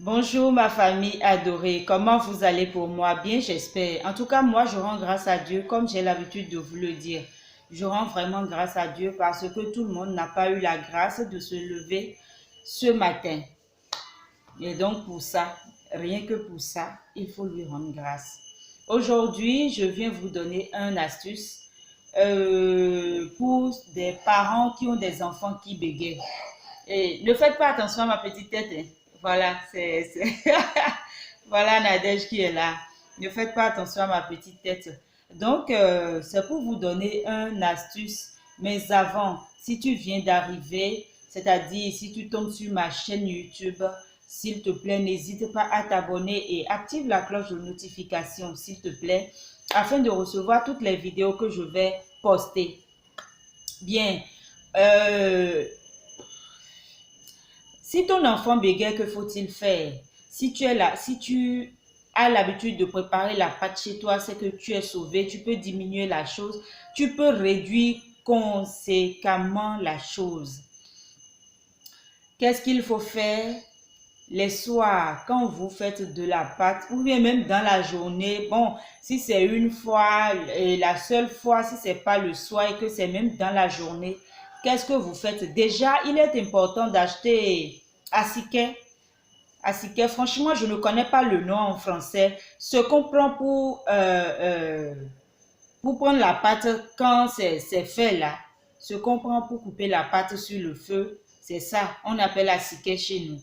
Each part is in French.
Bonjour ma famille adorée, comment vous allez pour moi? Bien j'espère. En tout cas moi je rends grâce à Dieu comme j'ai l'habitude de vous le dire. Je rends vraiment grâce à Dieu parce que tout le monde n'a pas eu la grâce de se lever ce matin. Et donc pour ça, rien que pour ça, il faut lui rendre grâce. Aujourd'hui, je viens vous donner une astuce pour des parents qui ont des enfants qui bégayent. Et ne faites pas attention à ma petite tête, hein. Voilà, voilà Nadège qui est là. Ne faites pas attention à ma petite tête. Donc, c'est pour vous donner une astuce. Mais avant, si tu viens d'arriver, c'est-à-dire si tu tombes sur ma chaîne YouTube, s'il te plaît, n'hésite pas à t'abonner et active la cloche de notification, s'il te plaît, afin de recevoir toutes les vidéos que je vais poster. Bien, si ton enfant bégaye, que faut-il faire? Si tu es là, si tu as l'habitude de préparer la pâte chez toi, c'est que tu es sauvé, tu peux diminuer la chose, tu peux réduire conséquemment la chose. Qu'est-ce qu'il faut faire? Les soirs, quand vous faites de la pâte, ou bien même dans la journée, bon, si c'est une fois, et la seule fois, si c'est pas le soir et que c'est même dans la journée, qu'est-ce que vous faites? Déjà, il est important d'acheter Asiké. Asiké, franchement, je ne connais pas le nom en français. Ce qu'on prend pour prendre la pâte quand c'est fait là, ce qu'on prend pour couper la pâte sur le feu, c'est ça, on appelle Asiké chez nous.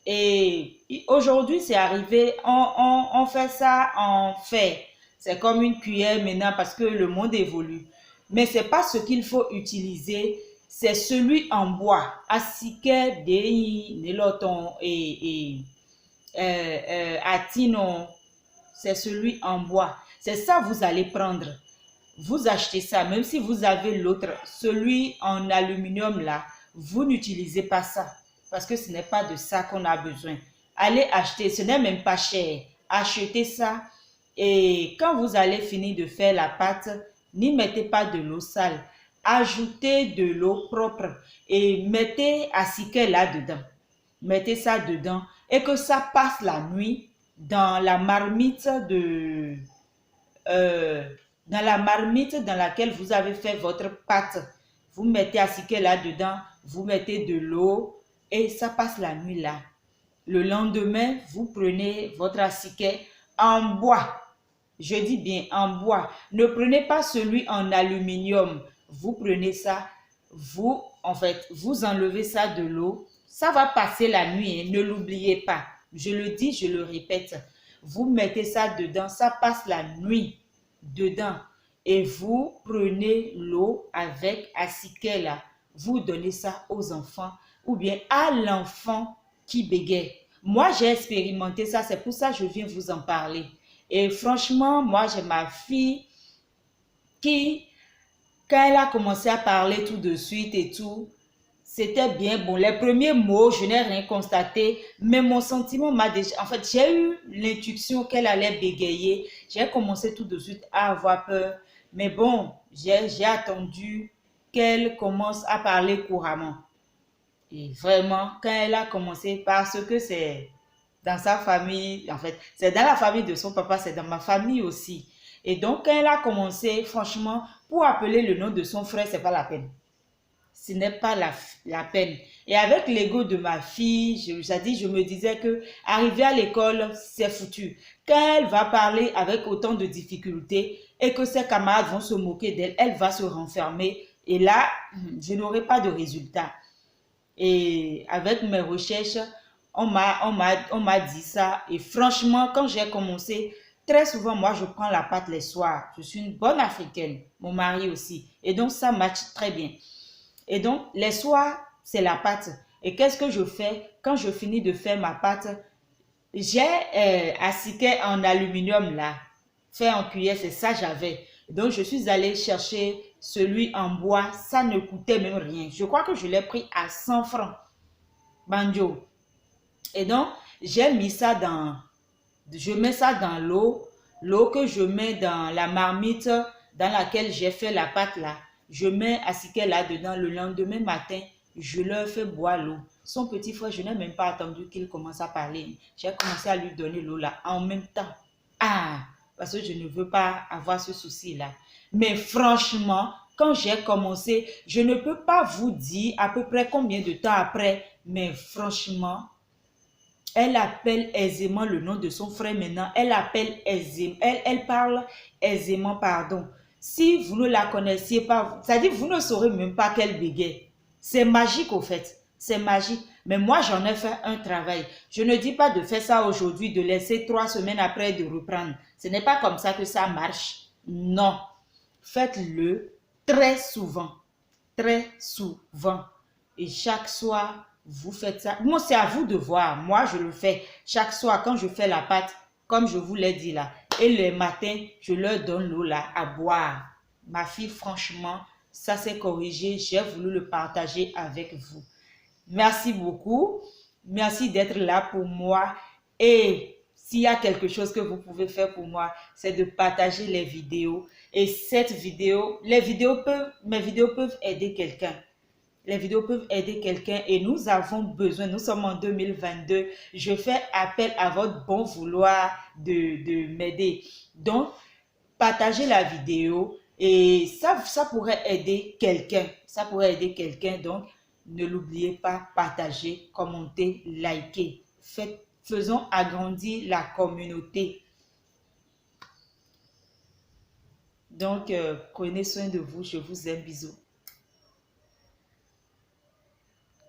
Et aujourd'hui, c'est arrivé, on fait ça en fait. C'est comme une cuillère maintenant parce que le monde évolue. Mais ce n'est pas ce qu'il faut utiliser, c'est celui en bois. Asike, dei, neloton et atino, c'est celui en bois. C'est ça vous allez prendre. Vous achetez ça, même si vous avez l'autre, celui en aluminium là, vous n'utilisez pas ça. Parce que ce n'est pas de ça qu'on a besoin. Allez acheter, ce n'est même pas cher. Achetez ça et quand vous allez finir de faire la pâte, n'y mettez pas de l'eau sale. Ajoutez de l'eau propre et mettez Asiké là-dedans. Mettez ça dedans et que ça passe la nuit dans la marmite dans laquelle vous avez fait votre pâte. Vous mettez Asiké là-dedans, vous mettez de l'eau et ça passe la nuit là. Le lendemain, vous prenez votre Asiké en bois. Je dis bien en bois. Ne prenez pas celui en aluminium. Vous prenez ça, vous enlevez ça de l'eau. Ça va passer la nuit, hein, ne l'oubliez pas. Je le dis, je le répète. Vous mettez ça dedans, ça passe la nuit dedans. Et vous prenez l'eau avec Asiké là. Vous donnez ça aux enfants ou bien à l'enfant qui bégaye. Moi, j'ai expérimenté ça, c'est pour ça que je viens vous en parler. Et franchement, moi, j'ai ma fille qui, quand elle a commencé à parler tout de suite et tout, c'était bien bon. Les premiers mots, je n'ai rien constaté, mais mon sentiment m'a déjà... En fait, j'ai eu l'intuition qu'elle allait bégayer. J'ai commencé tout de suite à avoir peur. Mais bon, j'ai attendu qu'elle commence à parler couramment. Et vraiment, quand elle a commencé, parce que c'est dans sa famille, en fait, c'est dans la famille de son papa, c'est dans ma famille aussi. Et donc, quand elle a commencé, franchement, pour appeler le nom de son frère, c'est pas la peine. Ce n'est pas la peine. Et avec l'ego de ma fille, je me disais que arriver à l'école, c'est foutu. Quand elle va parler avec autant de difficultés et que ses camarades vont se moquer d'elle, elle va se renfermer. Et là, je n'aurai pas de résultat. Et avec mes recherches, on m'a dit ça. Et franchement, quand j'ai commencé, très souvent, moi, je prends la pâte les soirs. Je suis une bonne africaine. Mon mari aussi. Et donc, ça match très bien. Et donc, les soirs, c'est la pâte. Et qu'est-ce que je fais? Quand je finis de faire ma pâte, j'ai Asiké en aluminium là, fait en cuillère, c'est ça j'avais. Donc, je suis allée chercher celui en bois, ça ne coûtait même rien. Je crois que je l'ai pris à 100 francs, banjo. Et donc, j'ai mis ça je mets ça dans l'eau que je mets dans la marmite dans laquelle j'ai fait la pâte là. Je mets Asiké là-dedans le lendemain matin. Je leur fais boire l'eau. Son petit frère, je n'ai même pas attendu qu'il commence à parler. J'ai commencé à lui donner l'eau là en même temps. Ah, parce que je ne veux pas avoir ce souci-là. Mais franchement, quand j'ai commencé, je ne peux pas vous dire à peu près combien de temps après, mais franchement, elle appelle aisément le nom de son frère maintenant. Elle appelle aisément. Elle parle aisément, pardon. Si vous ne la connaissiez pas, c'est-à-dire vous ne saurez même pas qu'elle bégaye. C'est magique au fait. C'est magique. Mais moi, j'en ai fait un travail. Je ne dis pas de faire ça aujourd'hui, de laisser 3 semaines après de reprendre. Ce n'est pas comme ça que ça marche. Non. Faites-le très souvent. Très souvent. Et chaque soir, vous faites ça. Moi, c'est à vous de voir. Moi, je le fais chaque soir quand je fais la pâte, comme je vous l'ai dit là. Et le matin, je leur donne l'eau là à boire. Ma fille, franchement, ça s'est corrigé. J'ai voulu le partager avec vous. Merci beaucoup. Merci d'être là pour moi. Et s'il y a quelque chose que vous pouvez faire pour moi, c'est de partager les vidéos. Et cette vidéo, mes vidéos peuvent aider quelqu'un. Les vidéos peuvent aider quelqu'un et nous avons besoin, nous sommes en 2022, je fais appel à votre bon vouloir de m'aider. Donc, partagez la vidéo et ça pourrait aider quelqu'un. Ça pourrait aider quelqu'un, donc ne l'oubliez pas, partagez, commentez, likez. Faisons agrandir la communauté. Donc, prenez soin de vous, je vous aime, bisous.